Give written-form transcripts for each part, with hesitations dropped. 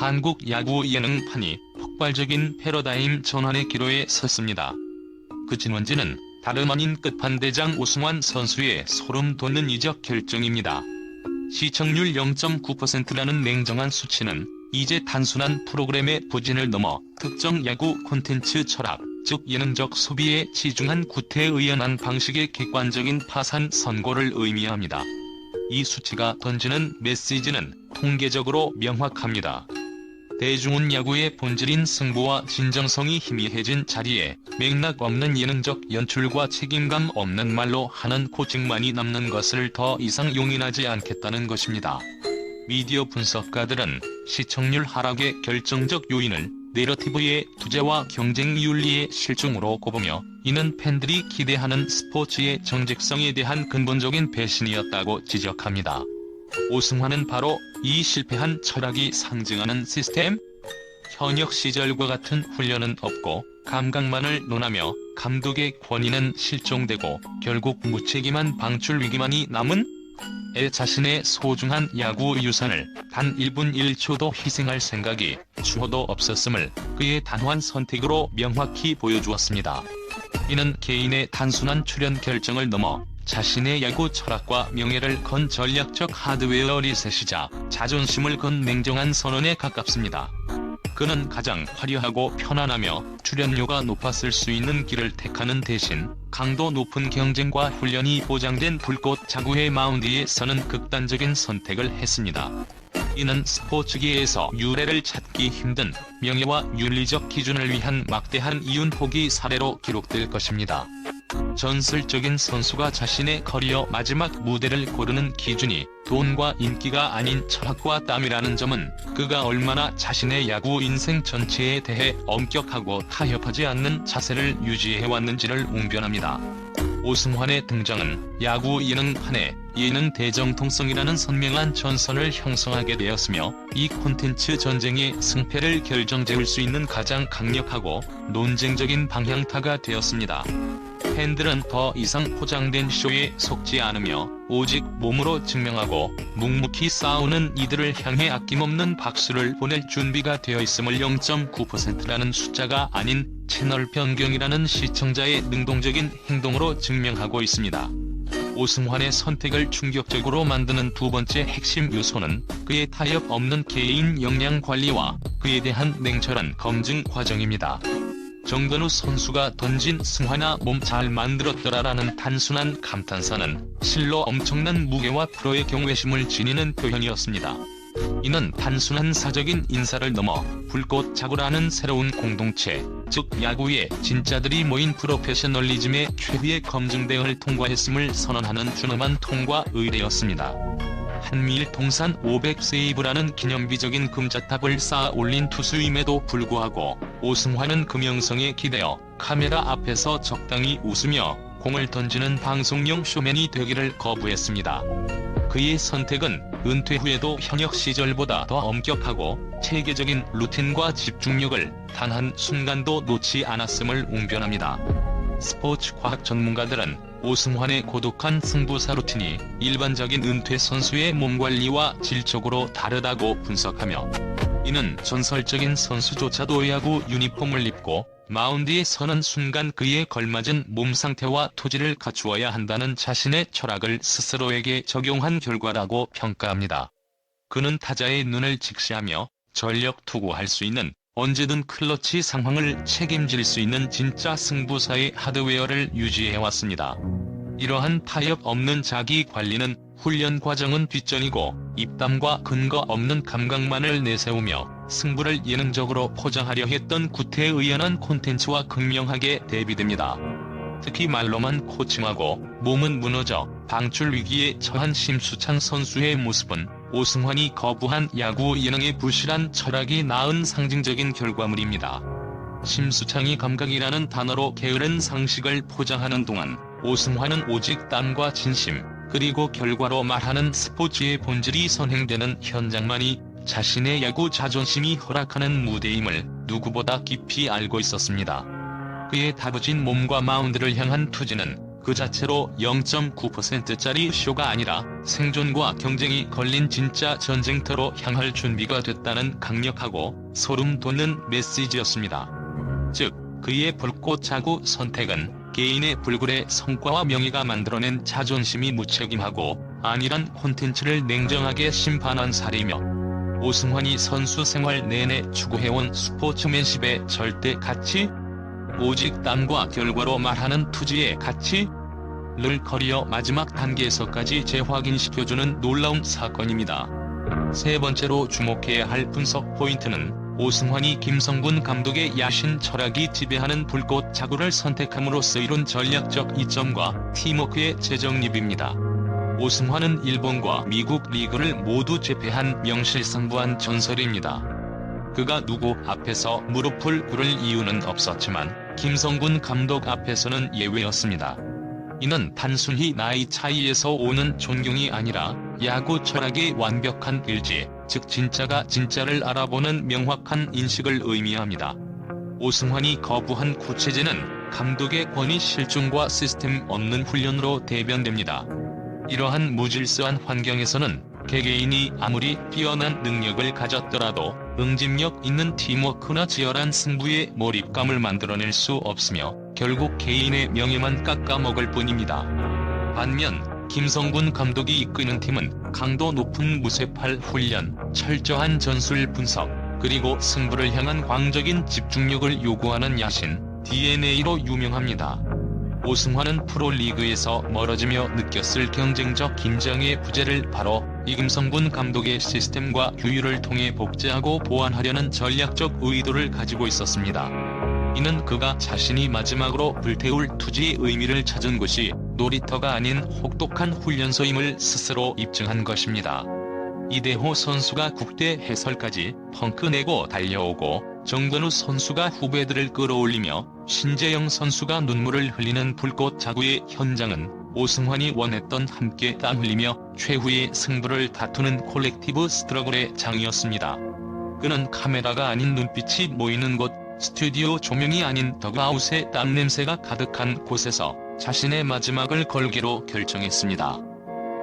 한국 야구 예능판이 폭발적인 패러다임 전환의 기로에 섰습니다. 그 진원지는 다름 아닌 끝판대장 오승환 선수의 소름 돋는 이적 결정입니다. 시청률 0.9%라는 냉정한 수치는 이제 단순한 프로그램의 부진을 넘어 특정 야구 콘텐츠 철학, 즉 예능적 소비에 치중한 구태의연한 방식의 객관적인 파산 선고를 의미합니다. 이 수치가 던지는 메시지는 통계적으로 명확합니다. 대중은 야구의 본질인 승부와 진정성이 희미해진 자리에 맥락 없는 예능적 연출과 책임감 없는 말로 하는 코칭만이 남는 것을 더 이상 용인하지 않겠다는 것입니다. 미디어 분석가들은 시청률 하락의 결정적 요인을 내러티브의 투자와 경쟁 윤리의 실종으로 꼽으며, 이는 팬들이 기대하는 스포츠의 정직성에 대한 근본적인 배신이었다고 지적합니다. 오승환은 바로 이 실패한 철학이 상징하는 시스템? 현역 시절과 같은 훈련은 없고 감각만을 논하며 감독의 권위는 실종되고 결국 무책임한 방출 위기만이 남은? 자신의 소중한 야구 유산을 단 1분 1초도 희생할 생각이 추호도 없었음을 그의 단호한 선택으로 명확히 보여주었습니다. 이는 개인의 단순한 출연 결정을 넘어 자신의 야구 철학과 명예를 건 전략적 하드웨어 리셋이자 자존심을 건 냉정한 선언에 가깝습니다. 그는 가장 화려하고 편안하며 출연료가 높았을 수 있는 길을 택하는 대신 강도 높은 경쟁과 훈련이 보장된 불꽃 자구의 마운드에 서는 극단적인 선택을 했습니다. 이는 스포츠계에서 유례를 찾기 힘든 명예와 윤리적 기준을 위한 막대한 이윤 포기 사례로 기록될 것입니다. 전설적인 선수가 자신의 커리어 마지막 무대를 고르는 기준이 돈과 인기가 아닌 철학과 땀이라는 점은 그가 얼마나 자신의 야구 인생 전체에 대해 엄격하고 타협하지 않는 자세를 유지해왔는지를 웅변합니다. 오승환의 등장은 야구 예능판에 예능 대정통성이라는 선명한 전선을 형성하게 되었으며, 이 콘텐츠 전쟁의 승패를 결정지을 수 있는 가장 강력하고 논쟁적인 방향타가 되었습니다. 팬들은 더 이상 포장된 쇼에 속지 않으며 오직 몸으로 증명하고 묵묵히 싸우는 이들을 향해 아낌없는 박수를 보낼 준비가 되어 있음을 0.9%라는 숫자가 아닌 채널 변경이라는 시청자의 능동적인 행동으로 증명하고 있습니다. 오승환의 선택을 충격적으로 만드는 두 번째 핵심 요소는 그의 타협 없는 개인 역량 관리와 그에 대한 냉철한 검증 과정입니다. 정근우 선수가 던진 승환아 몸 잘 만들었더라라는 단순한 감탄사는 실로 엄청난 무게와 프로의 경외심을 지니는 표현이었습니다. 이는 단순한 사적인 인사를 넘어 불꽃 자구라는 새로운 공동체, 즉 야구의 진짜들이 모인 프로페셔널리즘의 최후의 검증대회를 통과했음을 선언하는 준엄한 통과 의례였습니다. 한미일 통산 500세이브라는 기념비적인 금자탑을 쌓아 올린 투수임에도 불구하고 오승환은 그 명성에 기대어 카메라 앞에서 적당히 웃으며 공을 던지는 방송용 쇼맨이 되기를 거부했습니다. 그의 선택은 은퇴 후에도 현역 시절보다 더 엄격하고 체계적인 루틴과 집중력을 단 한 순간도 놓지 않았음을 웅변합니다. 스포츠 과학 전문가들은 오승환의 고독한 승부사 루틴이 일반적인 은퇴 선수의 몸관리와 질적으로 다르다고 분석하며, 이는 전설적인 선수조차도 야구 유니폼을 입고 마운드에 서는 순간 그에 걸맞은 몸 상태와 토지를 갖추어야 한다는 자신의 철학을 스스로에게 적용한 결과라고 평가합니다. 그는 타자의 눈을 직시하며 전력 투구할 수 있는, 언제든 클러치 상황을 책임질 수 있는 진짜 승부사의 하드웨어를 유지해왔습니다. 이러한 타협 없는 자기 관리는 훈련 과정은 뒷전이고 입담과 근거 없는 감각만을 내세우며 승부를 예능적으로 포장하려 했던 구태의연한 콘텐츠와 극명하게 대비됩니다. 특히 말로만 코칭하고 몸은 무너져 방출 위기에 처한 심수창 선수의 모습은 오승환이 거부한 야구 예능의 부실한 철학이 낳은 상징적인 결과물입니다. 심수창이 감각이라는 단어로 게으른 상식을 포장하는 동안 오승환은 오직 땀과 진심, 그리고 결과로 말하는 스포츠의 본질이 선행되는 현장만이 자신의 야구 자존심이 허락하는 무대임을 누구보다 깊이 알고 있었습니다. 그의 다부진 몸과 마운드를 향한 투지는 그 자체로 0.9%짜리 쇼가 아니라 생존과 경쟁이 걸린 진짜 전쟁터로 향할 준비가 됐다는 강력하고 소름 돋는 메시지였습니다. 즉, 그의 불꽃 자구 선택은 개인의 불굴의 성과와 명예가 만들어낸 자존심이 무책임하고 안일한 콘텐츠를 냉정하게 심판한 사례이며 오승환이 선수 생활 내내 추구해온 스포츠맨십의 절대 가치? 오직 땀과 결과로 말하는 투지의 가치를 커리어 마지막 단계에서까지 재확인시켜주는 놀라운 사건입니다. 세 번째로 주목해야 할 분석 포인트는 오승환이 김성군 감독의 야신 철학이 지배하는 불꽃 자구를 선택함으로써 이룬 전략적 이점과 팀워크의 재정립입니다. 오승환은 일본과 미국 리그를 모두 제패한 명실상부한 전설입니다. 그가 누구 앞에서 무릎을 꿇을 이유는 없었지만 김성군 감독 앞에서는 예외였습니다. 이는 단순히 나이 차이에서 오는 존경이 아니라 야구 철학의 완벽한 일치, 즉 진짜가 진짜를 알아보는 명확한 인식을 의미합니다. 오승환이 거부한 구체제는 감독의 권위 실중과 시스템 없는 훈련으로 대변됩니다. 이러한 무질서한 환경에서는 개개인이 아무리 뛰어난 능력을 가졌더라도 응집력 있는 팀워크나 치열한 승부에 몰입감을 만들어낼 수 없으며 결국 개인의 명예만 깎아먹을 뿐입니다. 반면 김성군 감독이 이끄는 팀은 강도 높은 무쇠팔 훈련, 철저한 전술 분석, 그리고 승부를 향한 광적인 집중력을 요구하는 야신, DNA로 유명합니다. 오승환은 프로리그에서 멀어지며 느꼈을 경쟁적 긴장의 부재를 바로 이 김성군 감독의 시스템과 규율을 통해 복제하고 보완하려는 전략적 의도를 가지고 있었습니다. 이는 그가 자신이 마지막으로 불태울 투지의 의미를 찾은 곳이 놀이터가 아닌 혹독한 훈련소임을 스스로 입증한 것입니다. 이대호 선수가 국대 해설까지 펑크 내고 달려오고 정근우 선수가 후배들을 끌어올리며 신재영 선수가 눈물을 흘리는 불꽃 자구의 현장은 오승환이 원했던 함께 땀 흘리며 최후의 승부를 다투는 콜렉티브 스트러글의 장이었습니다. 그는 카메라가 아닌 눈빛이 모이는 곳, 스튜디오 조명이 아닌 더그아웃의 땀 냄새가 가득한 곳에서 자신의 마지막을 걸기로 결정했습니다.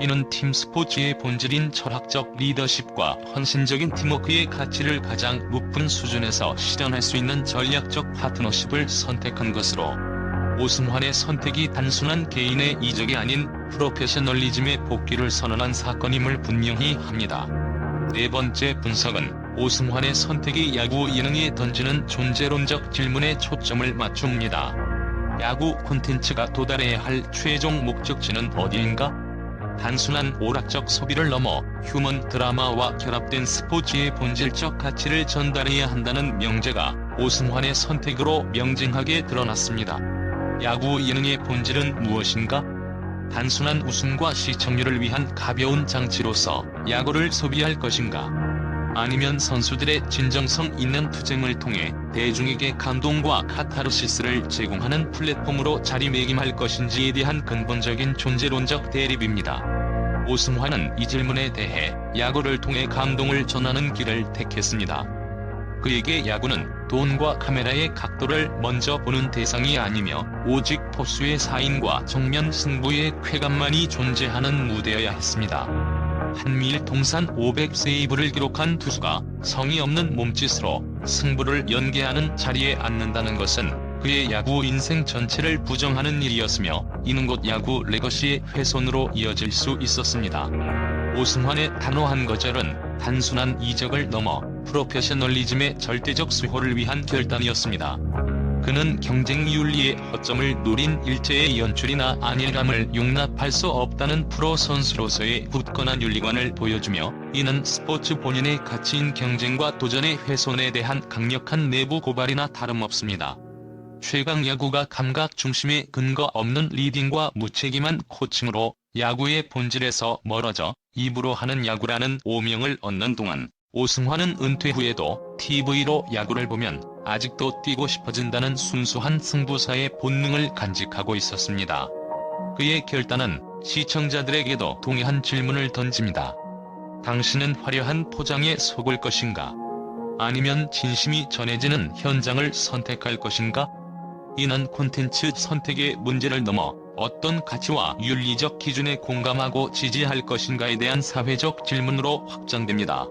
이는 팀 스포츠의 본질인 철학적 리더십과 헌신적인 팀워크의 가치를 가장 높은 수준에서 실현할 수 있는 전략적 파트너십을 선택한 것으로 오승환의 선택이 단순한 개인의 이적이 아닌 프로페셔널리즘의 복귀를 선언한 사건임을 분명히 합니다. 네 번째 분석은 오승환의 선택이 야구 예능에 던지는 존재론적 질문에 초점을 맞춥니다. 야구 콘텐츠가 도달해야 할 최종 목적지는 어디인가? 단순한 오락적 소비를 넘어 휴먼 드라마와 결합된 스포츠의 본질적 가치를 전달해야 한다는 명제가 오승환의 선택으로 명징하게 드러났습니다. 야구 예능의 본질은 무엇인가? 단순한 웃음과 시청률을 위한 가벼운 장치로서 야구를 소비할 것인가? 아니면 선수들의 진정성 있는 투쟁을 통해 대중에게 감동과 카타르시스를 제공하는 플랫폼으로 자리매김할 것인지에 대한 근본적인 존재론적 대립입니다. 오승환은 이 질문에 대해 야구를 통해 감동을 전하는 길을 택했습니다. 그에게 야구는 돈과 카메라의 각도를 먼저 보는 대상이 아니며 오직 포수의 사인과 정면 승부의 쾌감만이 존재하는 무대여야 했습니다. 한미일 통산 500세이브를 기록한 투수가 성의 없는 몸짓으로 승부를 연계하는 자리에 앉는다는 것은 그의 야구 인생 전체를 부정하는 일이었으며 이는 곧 야구 레거시의 훼손으로 이어질 수 있었습니다. 오승환의 단호한 거절은 단순한 이적을 넘어 프로페셔널리즘의 절대적 수호를 위한 결단이었습니다. 그는 경쟁 윤리의 허점을 노린 일제의 연출이나 안일감을 용납할 수 없다는 프로 선수로서의 굳건한 윤리관을 보여주며 이는 스포츠 본연의 가치인 경쟁과 도전의 훼손에 대한 강력한 내부 고발이나 다름없습니다. 최강 야구가 감각 중심의 근거 없는 리딩과 무책임한 코칭으로 야구의 본질에서 멀어져 입으로 하는 야구라는 오명을 얻는 동안 오승환은 은퇴 후에도 TV로 야구를 보면 아직도 뛰고 싶어진다는 순수한 승부사의 본능을 간직하고 있었습니다. 그의 결단은 시청자들에게도 동일한 질문을 던집니다. 당신은 화려한 포장에 속을 것인가? 아니면 진심이 전해지는 현장을 선택할 것인가? 이는 콘텐츠 선택의 문제를 넘어 어떤 가치와 윤리적 기준에 공감하고 지지할 것인가에 대한 사회적 질문으로 확장됩니다.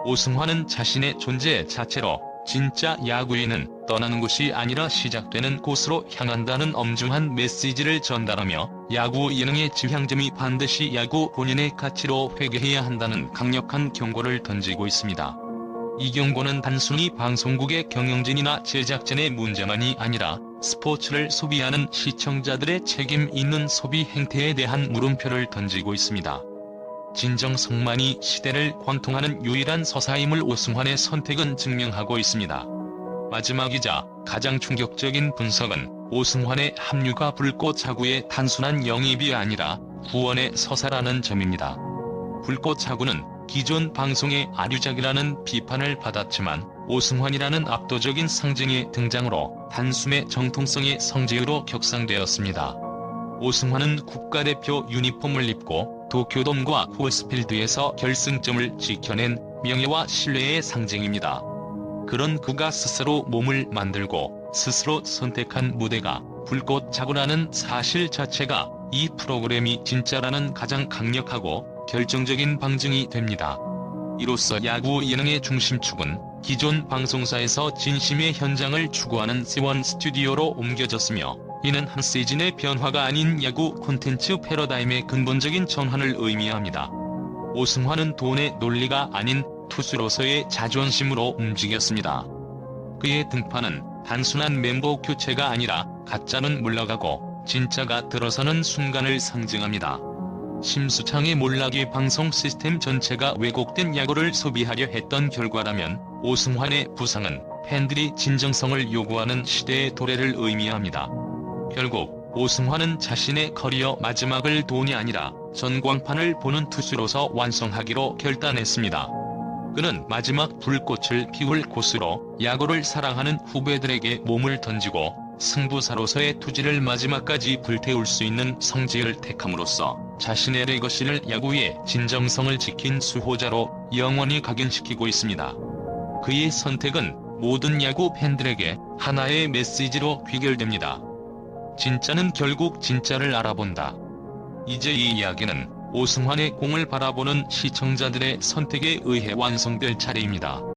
오승환은 자신의 존재 자체로 진짜 야구인은 떠나는 곳이 아니라 시작되는 곳으로 향한다는 엄중한 메시지를 전달하며 야구 예능의 지향점이 반드시 야구 본연의 가치로 회귀해야 한다는 강력한 경고를 던지고 있습니다. 이 경고는 단순히 방송국의 경영진이나 제작진의 문제만이 아니라 스포츠를 소비하는 시청자들의 책임 있는 소비 행태에 대한 물음표를 던지고 있습니다. 진정성만이 시대를 관통하는 유일한 서사임을 오승환의 선택은 증명하고 있습니다. 마지막이자 가장 충격적인 분석은 오승환의 합류가 불꽃차구의 단순한 영입이 아니라 구원의 서사라는 점입니다. 불꽃차구는 기존 방송의 아류작이라는 비판을 받았지만 오승환이라는 압도적인 상징의 등장으로 단숨에 정통성의 성지으로 격상되었습니다. 오승환은 국가대표 유니폼을 입고 도쿄돔과 코어스필드에서 결승점을 지켜낸 명예와 신뢰의 상징입니다. 그런 그가 스스로 몸을 만들고 스스로 선택한 무대가 불꽃차구라는 사실 자체가 이 프로그램이 진짜라는 가장 강력하고 결정적인 방증이 됩니다. 이로써 야구 예능의 중심축은 기존 방송사에서 진심의 현장을 추구하는 C1 스튜디오로 옮겨졌으며 이는 한 시즌의 변화가 아닌 야구 콘텐츠 패러다임의 근본적인 전환을 의미합니다. 오승환은 돈의 논리가 아닌 투수로서의 자존심으로 움직였습니다. 그의 등판은 단순한 멤버 교체가 아니라 가짜는 물러가고 진짜가 들어서는 순간을 상징합니다. 심수창의 몰락이 방송 시스템 전체가 왜곡된 야구를 소비하려 했던 결과라면 오승환의 부상은 팬들이 진정성을 요구하는 시대의 도래를 의미합니다. 결국 오승환은 자신의 커리어 마지막을 돈이 아니라 전광판을 보는 투수로서 완성하기로 결단했습니다. 그는 마지막 불꽃을 피울 곳으로 야구를 사랑하는 후배들에게 몸을 던지고 승부사로서의 투지를 마지막까지 불태울 수 있는 성지를 택함으로써 자신의 레거시를 야구의 진정성을 지킨 수호자로 영원히 각인시키고 있습니다. 그의 선택은 모든 야구 팬들에게 하나의 메시지로 귀결됩니다. 진짜는 결국 진짜를 알아본다. 이제 이 이야기는 오승환의 공을 바라보는 시청자들의 선택에 의해 완성될 차례입니다.